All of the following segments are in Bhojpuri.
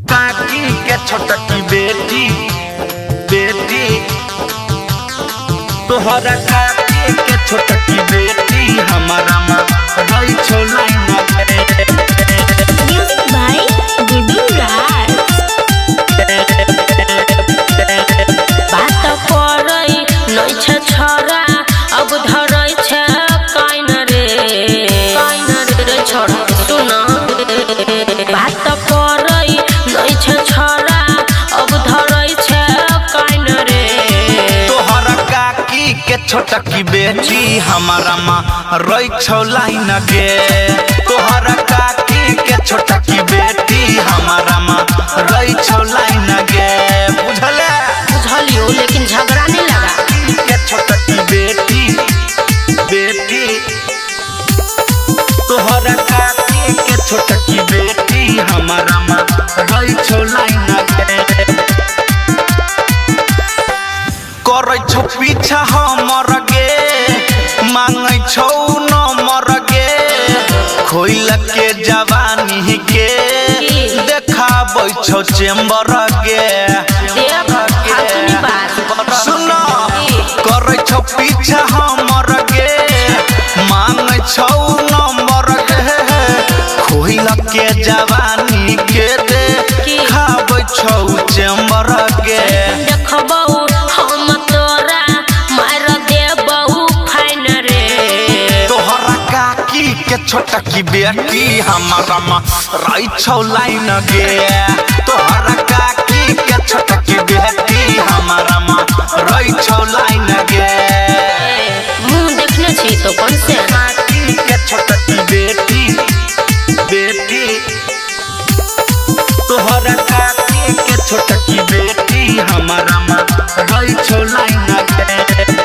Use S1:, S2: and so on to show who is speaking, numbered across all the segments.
S1: काकी के छोटकी बेटी बेटी तोहरा काकी के छोटकी बेटी हमारा माँ रही छोला
S2: Music by Dudu Raj. बात पड़ै नै छ छोरा अब धरै छ काइन रे छोरा सुन बात पड़ै नै छ छोरा अब धरै छ काइन रे
S1: तोहरा काकी के छोटकी बेटी हमारा माँ रही छोला गे तोहरा काकी के छोटकी बेटी हमारा माँ रही छोला गे
S2: बुझलियो लेकिन झगड़ा नहीं लगा
S1: के छोटकी बेटी बेटी तोहरा काकी के छोटकी बेटी हमारा माँ रही छोला करे छो पीछा हमर गे मांगै छौ नंबर गे खोइल के जवानी के देखाबै छौ चेम्बर गे सुन करे छौ पीछा हमर गे मांगै छौ नंबर गे खोइल के जवानी के देखाबै छौ चेम्बर गे
S2: देखबौ हम तोरा मार देबौ फाइन रे
S1: तोहरा काकी के छोटकी बेटी हमारा माँ रही छौ लाइन गे तोहरा काकी के छोटकी बेटी हमारा माँ रही छौ लाइन गे
S2: मुँह देखने छी तो कौन से
S1: काकी के छोटकी बेटी बेटी तोहरा काकी के छोटकी बेटी हमारा माँ रही छौ लाइन गे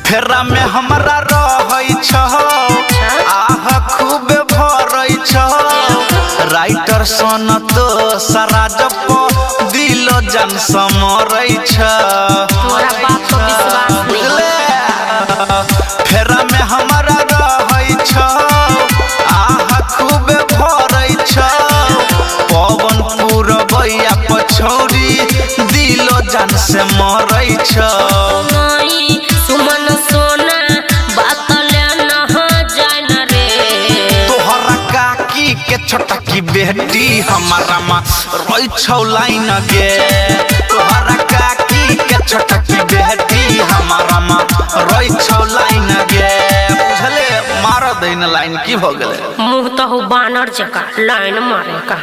S1: फेरा में हमरा रहै छ आह खूब भरै छ राइटर सन तो सारा जप दिल जन समरै छ
S2: तोरा बात पर विश्वास नहीं
S1: फेरा में हमरा रहै छ आह खूब भरै छ पवन पुरबैया पछौरी दिल जन से मरै छ
S2: नहीं सुमन सोना बात ले न जान रे
S1: तोहरा काकी के छोटकी बेटी हमारा माँ रही छौ लाइन गे तोहरा काकी के छोटकी बेटी हमारा माँ रही छौ लाइन गे बुझले मार दैन लाइन की हो गेले
S2: मुँह तो बानर जका लाइन मारे का